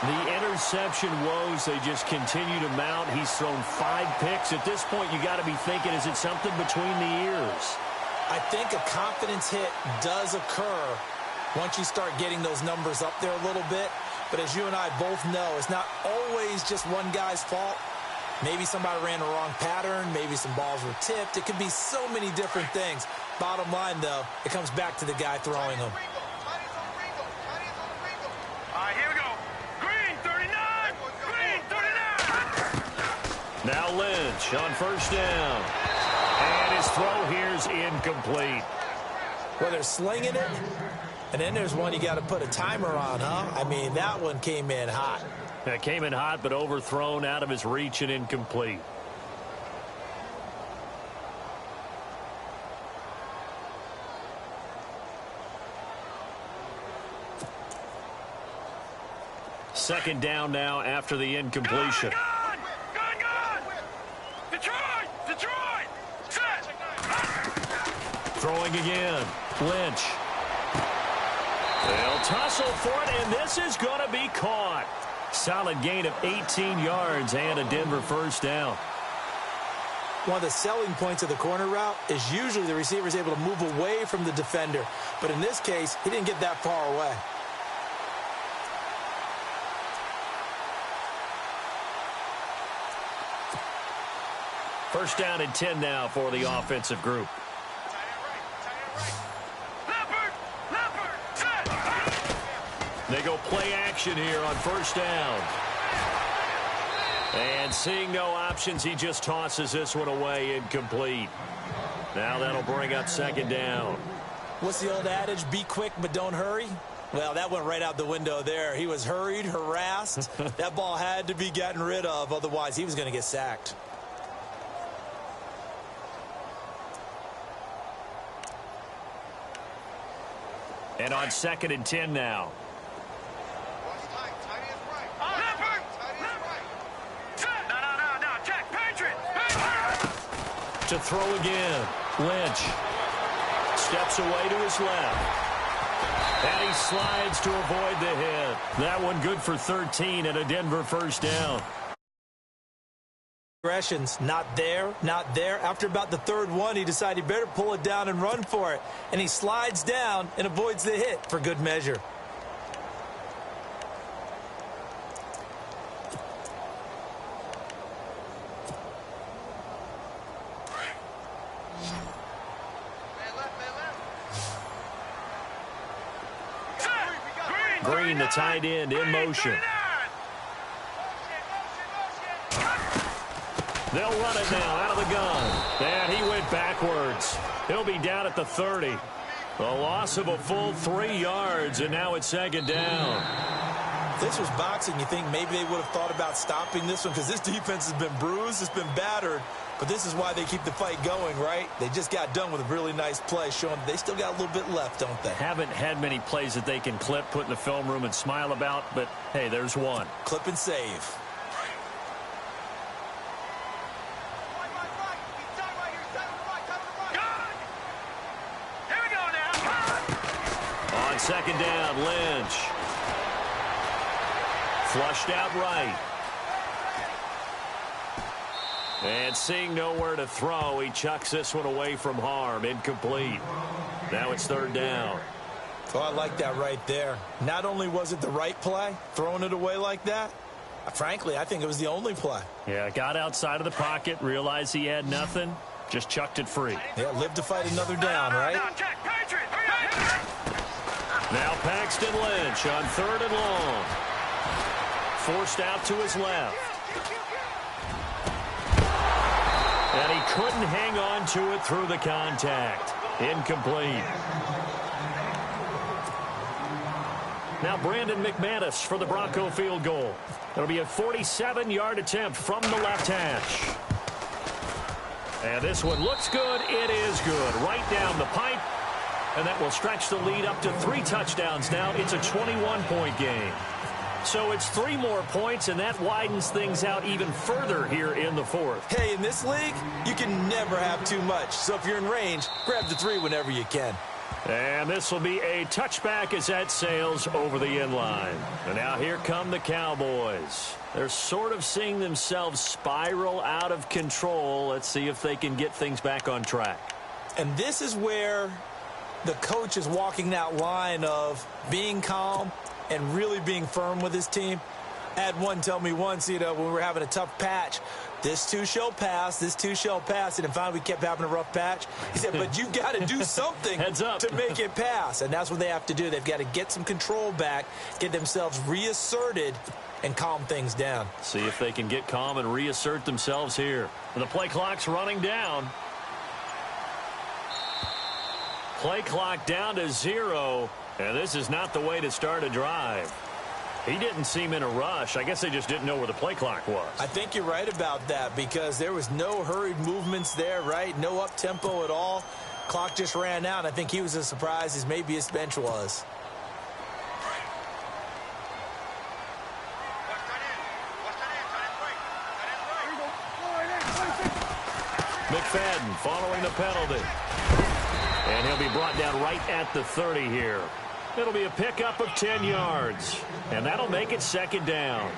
The interception woes, they just continue to mount. He's thrown 5 picks. At this point, you got to be thinking, is it something between the ears? I think a confidence hit does occur once you start getting those numbers up there a little bit. But as you and I both know, it's not always just one guy's fault. Maybe somebody ran the wrong pattern. Maybe some balls were tipped. It could be so many different things. Bottom line, though, it comes back to the guy throwing them. All right, here we go. Green 39. Green 39. Now Lynch on first down. And his throw here's incomplete. Well, they're slinging it. And then there's one you got to put a timer on, huh? I mean, that one came in hot. It came in hot, but overthrown out of his reach and incomplete. Second down now after the incompletion. Gun! Detroit! Set! Throwing again. Lynch. They'll tussle for it, and this is going to be caught. Solid gain of 18 yards and a Denver first down. One of the selling points of the corner route is usually the receiver is able to move away from the defender. But in this case, he didn't get that far away. First down and 10 now for the offensive group. They go play action here on first down. And seeing no options, he just tosses this one away, incomplete. Now that'll bring up second down. What's the old adage? Be quick, but don't hurry. Well, that went right out the window there. He was hurried, harassed. That ball had to be gotten rid of. Otherwise, he was going to get sacked. And on second and 10 now. To throw again. Lynch steps away to his left. And he slides to avoid the hit. That one good for 13 and a Denver first down. Aggression's not there, not there. After about the third one, he decided he better pull it down and run for it. And he slides down and avoids the hit for good measure. Green, the tight end, in motion. They'll run it now out of the gun. And he went backwards. He'll be down at the 30. A loss of a full 3 yards, and now it's second down. If this was boxing, you think maybe they would have thought about stopping this one, because this defense has been bruised, it's been battered, but this is why they keep the fight going, right? They just got done with a really nice play, showing they still got a little bit left, don't they? Haven't had many plays that they can clip, put in the film room, and smile about, but, hey, there's one. Clip and save. On second down, Lynch. Flushed out right. And seeing nowhere to throw, he chucks this one away from harm. Incomplete. Now it's third down. Oh, I like that right there. Not only was it the right play, throwing it away like that, frankly, I think it was the only play. Yeah, got outside of the pocket, realized he had nothing, just chucked it free. Yeah, live to fight another down, right? Now Paxton Lynch on third and long. Forced out to his left. And he couldn't hang on to it through the contact. Incomplete. Now Brandon McManus for the Bronco field goal. It'll be a 47-yard attempt from the left hash. And this one looks good. It is good. Right down the pipe. And that will stretch the lead up to 3 touchdowns now. It's a 21-point game. So it's 3 more points, and that widens things out even further here in the fourth. Hey, in this league, you can never have too much. So if you're in range, grab the 3 whenever you can. And this will be a touchback as that sails over the end line. And now here come the Cowboys. They're sort of seeing themselves spiral out of control. Let's see if they can get things back on track. And this is where the coach is walking that line of being calm and really being firm with his team. I had one tell me once, when we were having a tough patch, this too shall pass, this too shall pass. And finally we kept having a rough patch. He said, but you've got to do something to make it pass. And that's what they have to do. They've got to get some control back, get themselves reasserted, and calm things down. See if they can get calm and reassert themselves here. And the play clock's running down. Play clock down to 0. And this is not the way to start a drive. He didn't seem in a rush. I guess they just didn't know where the play clock was. I think you're right about that, because there was no hurried movements there, right? No up-tempo at all. Clock just ran out. I think he was as surprised as maybe his bench was. McFadden following the penalty. And he'll be brought down right at the 30 here. It'll be a pickup of 10 yards. And that'll make it second down.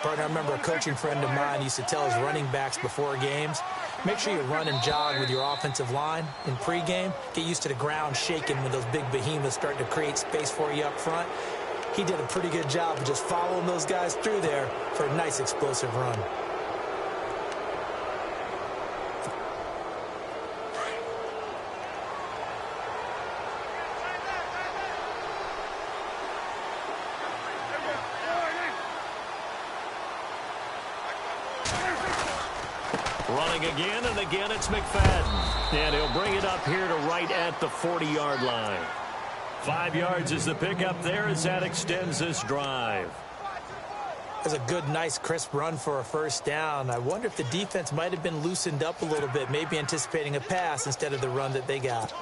Partner, I remember a coaching friend of mine used to tell his running backs before games, make sure you run and jog with your offensive line in pregame. Get used to the ground shaking when those big behemoths start to create space for you up front. He did a pretty good job of just following those guys through there for a nice explosive run. Running again, and again it's McFadden. And he'll bring it up here to right at the 40-yard line. 5 yards is the pickup there as that extends this drive. That's a good, nice, crisp run for a first down. I wonder if the defense might have been loosened up a little bit, maybe anticipating a pass instead of the run that they got.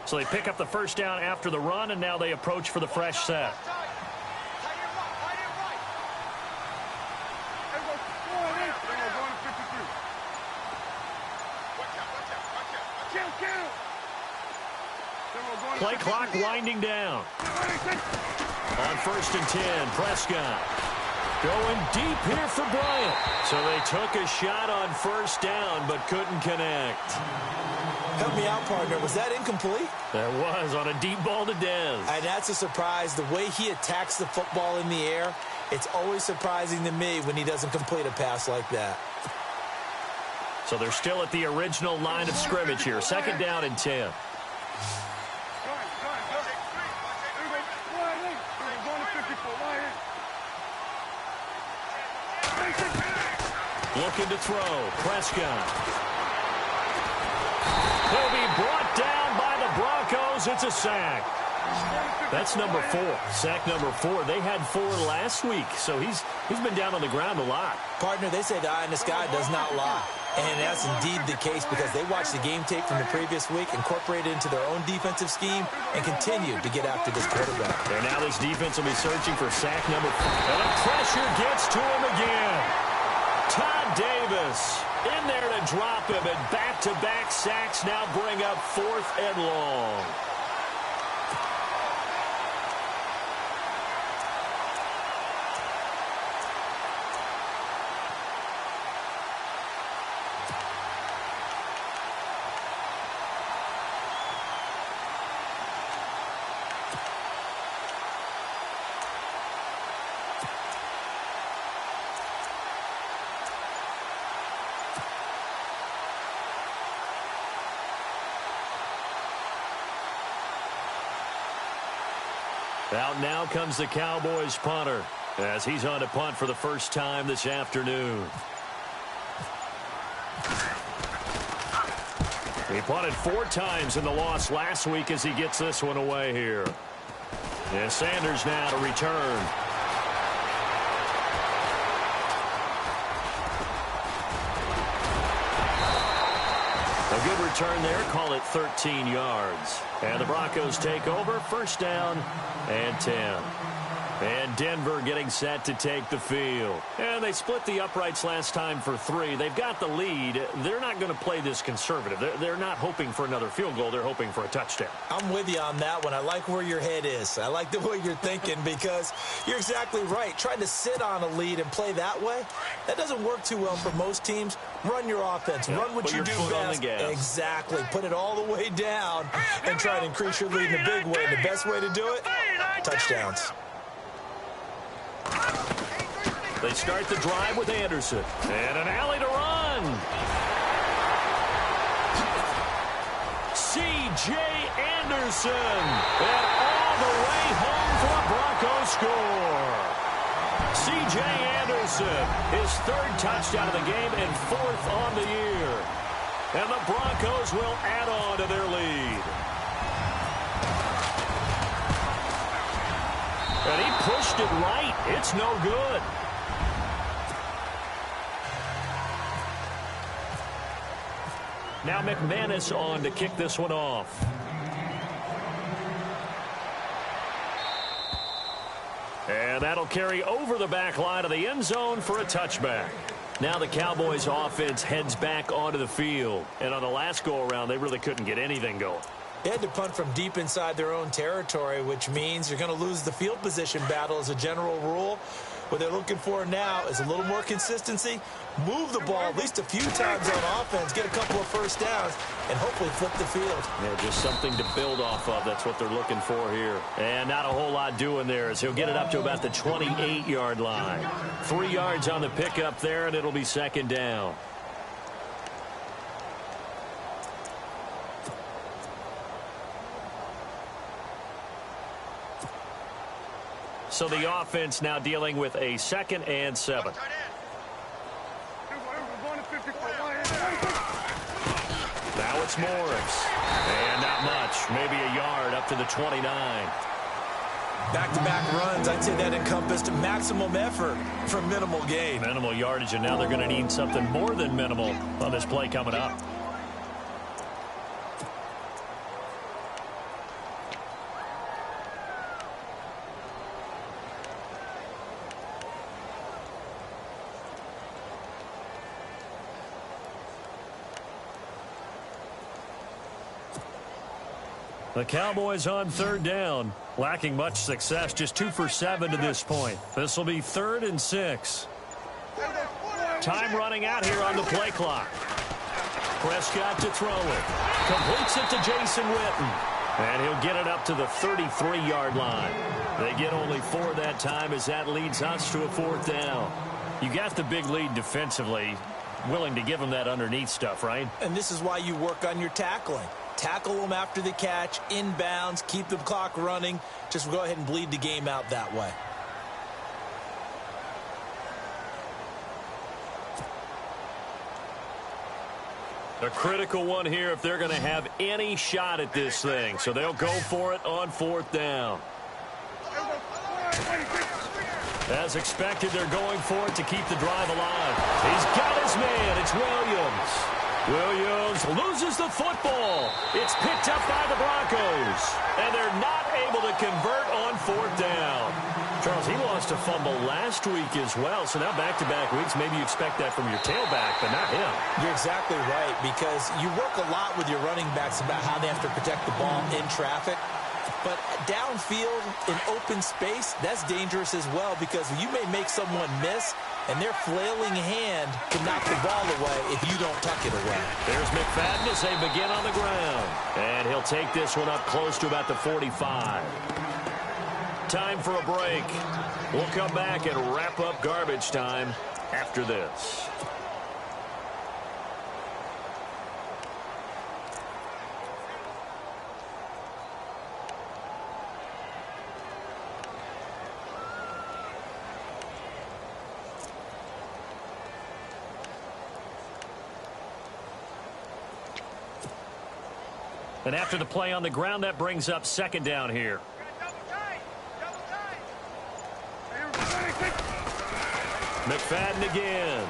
So they pick up the first down after the run, and now they approach for the fresh set. Play clock winding down. On 1st and 10, Prescott. Going deep here for Bryant. So they took a shot on 1st down, but couldn't connect. Help me out, partner. Was that incomplete? That was on a deep ball to Dez. And that's a surprise. The way he attacks the football in the air, it's always surprising to me when he doesn't complete a pass like that. So they're still at the original line of scrimmage here. 2nd down and 10. Looking to throw. Prescott. He'll be brought down by the Broncos. It's a sack. That's number 4. Sack number 4. They had 4 last week, so he's been down on the ground a lot. Partner, they say the eye in the sky does not lie. And that's indeed the case because they watched the game tape from the previous week, incorporated it into their own defensive scheme, and continued to get after this quarterback. And now this defense will be searching for sack number 4. And the pressure gets to him again. Todd Davis in there to drop him, and back-to-back sacks now bring up 4th and long. Out now comes the Cowboys punter as he's on to punt for the first time this afternoon. He punted 4 times in the loss last week as he gets this one away here. And Sanders now to return. A good return there. Call it 13 yards. And the Broncos take over. 1st down and 10. And Denver getting set to take the field. And they split the uprights last time for 3. They've got the lead. They're not going to play this conservative. They're not hoping for another field goal. They're hoping for a touchdown. I'm with you on that one. I like where your head is. I like the way you're thinking because you're exactly right. Trying to sit on a lead and play that way, that doesn't work too well for most teams. Run your offense. Run what you do best. Exactly. Put it all the way down and try to increase your lead in a big way. And the best way to do it, touchdowns. They start the drive with Anderson. And an alley to run. C.J. Anderson. And all the way home for a Broncos score. C.J. Anderson, his 3rd touchdown of the game and 4th on the year. And the Broncos will add on to their lead. And he pushed it right. It's no good. Now McManus on to kick this one off. And that'll carry over the back line of the end zone for a touchback. Now the Cowboys offense heads back onto the field. And on the last go-around, they really couldn't get anything going. They had to punt from deep inside their own territory, which means you're going to lose the field position battle as a general rule. What they're looking for now is a little more consistency, move the ball at least a few times on offense, get a couple of 1st downs, and hopefully flip the field. Yeah, just something to build off of. That's what they're looking for here. And not a whole lot doing there as he'll get it up to about the 28-yard line. 3 yards on the pickup there, and it'll be 2nd down. So the offense now dealing with a 2nd and 7. Now it's Morris. And not much. Maybe a yard up to the 29. Back-to-back runs, I'd say that encompassed maximum effort for minimal gain. Minimal yardage, and now they're going to need something more than minimal on this play coming up. The Cowboys on third down, lacking much success, just 2 for 7 to this point. This will be 3rd and 6. Time running out here on the play clock. Prescott to throw it. Completes it to Jason Witten. And he'll get it up to the 33-yard line. They get only 4 that time as that leads us to a 4th down. You got the big lead defensively. Willing to give them that underneath stuff, right? And this is why you work on your tackling. Tackle them after the catch, inbounds, keep the clock running. Just go ahead and bleed the game out that way. A critical one here if they're going to have any shot at this thing. So they'll go for it on 4th down. As expected, they're going for it to keep the drive alive. He's got his man. It's Williams. Williams loses the football. It's picked up by the Broncos. And they're not able to convert on 4th down. Charles, he lost a fumble last week as well. So now back-to-back weeks, maybe you expect that from your tailback, but not him. You're exactly right, because you work a lot with your running backs about how they have to protect the ball in traffic. But downfield, in open space, that's dangerous as well, because you may make someone miss, and their flailing hand can knock the ball away if you don't tuck it away. There's McFadden as they begin on the ground. And he'll take this one up close to about the 45. Time for a break. We'll come back and wrap up garbage time after this. And after the play on the ground, that brings up 2nd down here. McFadden again.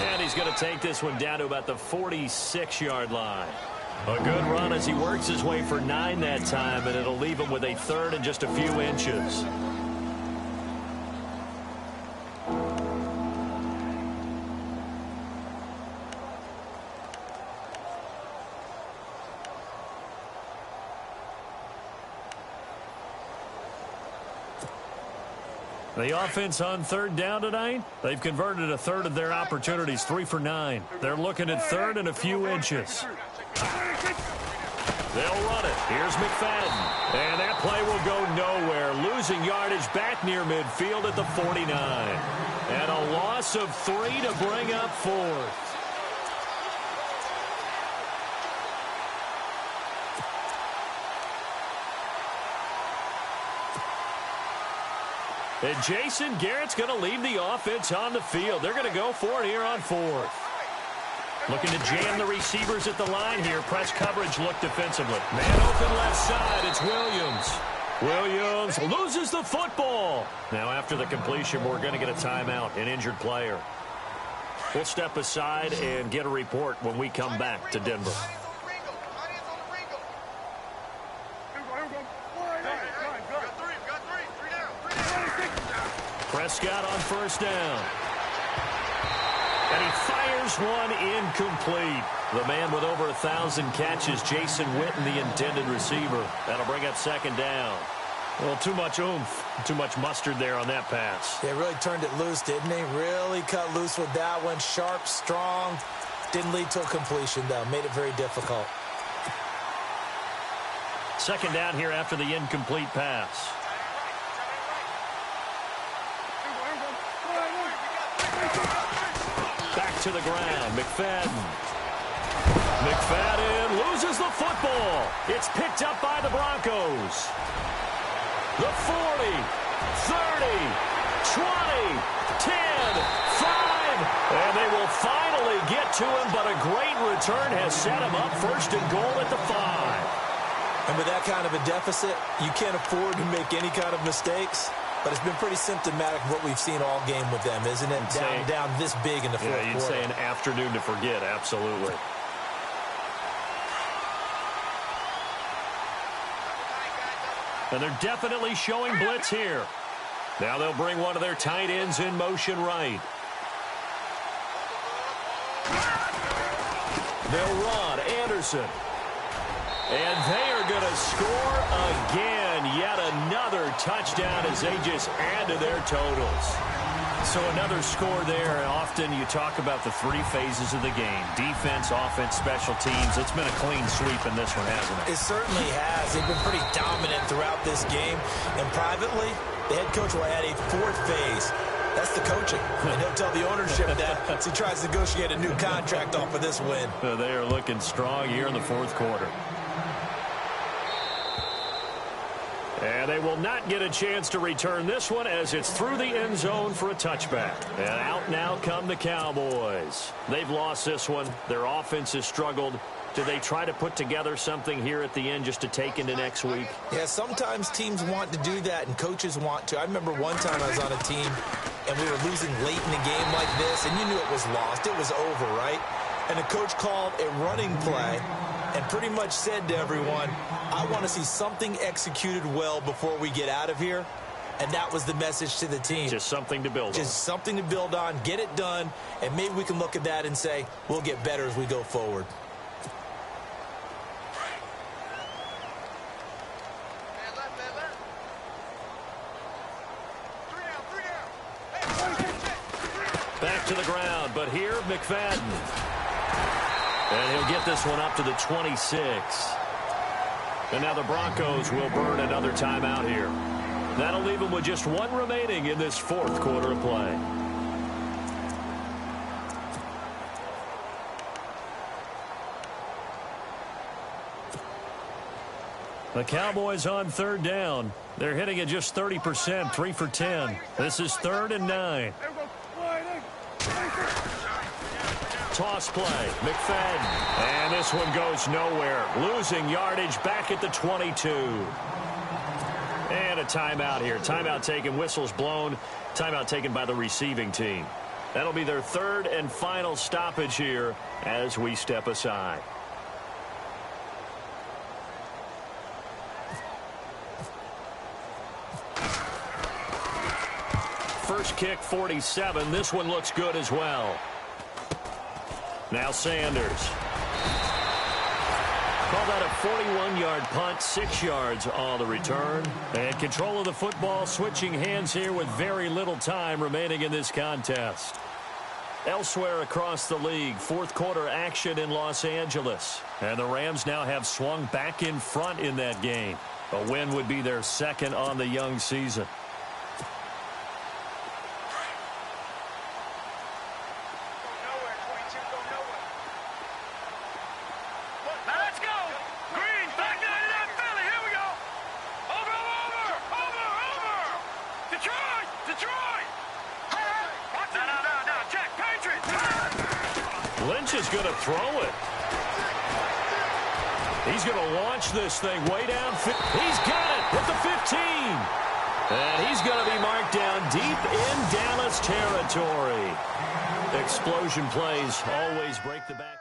And he's going to take this one down to about the 46-yard line. A good run as he works his way for 9 that time, and it'll leave him with a 3rd and just a few inches. The offense on 3rd down tonight, they've converted a 1/3 of their opportunities, 3 for 9. They're looking at 3rd and a few inches. They'll run it. Here's McFadden. And that play will go nowhere. Losing yardage back near midfield at the 49. And a loss of 3 to bring up 4th. And Jason Garrett's going to lead the offense on the field. They're going to go for it here on 4th. Looking to jam the receivers at the line here. Press coverage look defensively. Man open left side. It's Williams. Williams loses the football. Now after the completion, we're going to get a timeout, an injured player. We'll step aside and get a report when we come back to Denver. Prescott on 1st down. And he fires one incomplete. The man with over 1,000 catches, Jason Witten, the intended receiver. That'll bring up 2nd down. Well, too much oomph, too much mustard there on that pass. They really turned it loose, didn't they? Really cut loose with that one. Sharp, strong. Didn't lead to a completion, though. Made it very difficult. 2nd down here after the incomplete pass. Back to the ground, McFadden. McFadden loses the football. It's picked up by the Broncos. The 40, 30, 20, 10, 5. And they will finally get to him, but a great return has set him up 1st and goal at the 5. And with that kind of a deficit, you can't afford to make any kind of mistakes. But it's been pretty symptomatic of what we've seen all game with them, isn't it? Down this big in the 4th quarter. Yeah, you'd say an afternoon to forget, absolutely. And they're definitely showing blitz here. Now they'll bring one of their tight ends in motion right. They'll run. Anderson. And they are going to score again. Yet another touchdown as they just add to their totals. So another score there. Often you talk about the three phases of the game: defense, offense, special teams. It's been a clean sweep in this one, hasn't it? It certainly has. They've been pretty dominant throughout this game. And privately, the head coach will add a fourth phase. That's the coaching. And he'll tell the ownership that as he tries to negotiate a new contract off of this win. They are looking strong here in the fourth quarter. And they will not get a chance to return this one as it's through the end zone for a touchback. And out now come the Cowboys. They've lost this one. Their offense has struggled. Do they try to put together something here at the end just to take into next week? Yeah, sometimes teams want to do that and coaches want to. I remember one time I was on a team and we were losing late in a game like this, and you knew it was lost. It was over, right? And the coach called a running play and pretty much said to everyone, I want to see something executed well before we get out of here. And that was the message to the team. Just something to build on. Just something to build on, get it done, and maybe we can look at that and say, we'll get better as we go forward. Back to the ground, but here, McFadden. And he'll get this one up to the 26. And now the Broncos will burn another timeout here. That'll leave them with just one remaining in this fourth quarter of play. The Cowboys on third down. They're hitting at just 30%, 3 for 10. This is 3rd and 9. Toss play, McFadden. And this one goes nowhere. Losing yardage back at the 22. And a timeout here. Timeout taken, whistles blown. Timeout taken by the receiving team. That'll be their third and final stoppage here as we step aside. First kick, 47. This one looks good as well. Now Sanders. Call that a 41-yard punt, 6 yards on the return. And control of the football, switching hands here with very little time remaining in this contest. Elsewhere across the league, fourth quarter action in Los Angeles. And the Rams now have swung back in front in that game. A win would be their second on the young season. Is going to throw it. He's going to launch this thing way down. He's got it at the 15. And he's going to be marked down deep in Dallas territory. Explosion plays always break the back.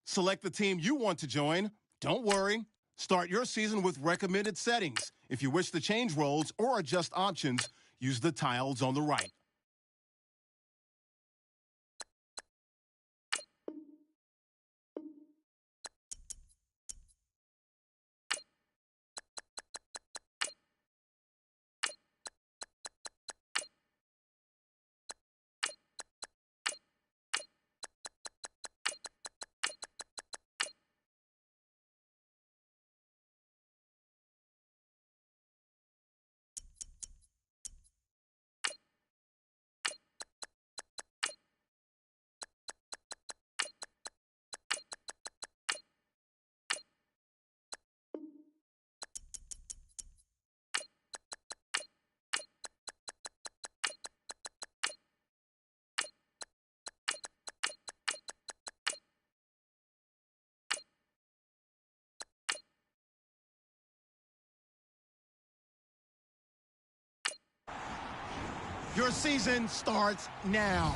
Select the team you want to join. Don't worry. Start your season with recommended settings. If you wish to change roles or adjust options, use the tiles on the right. Your season starts now.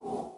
you.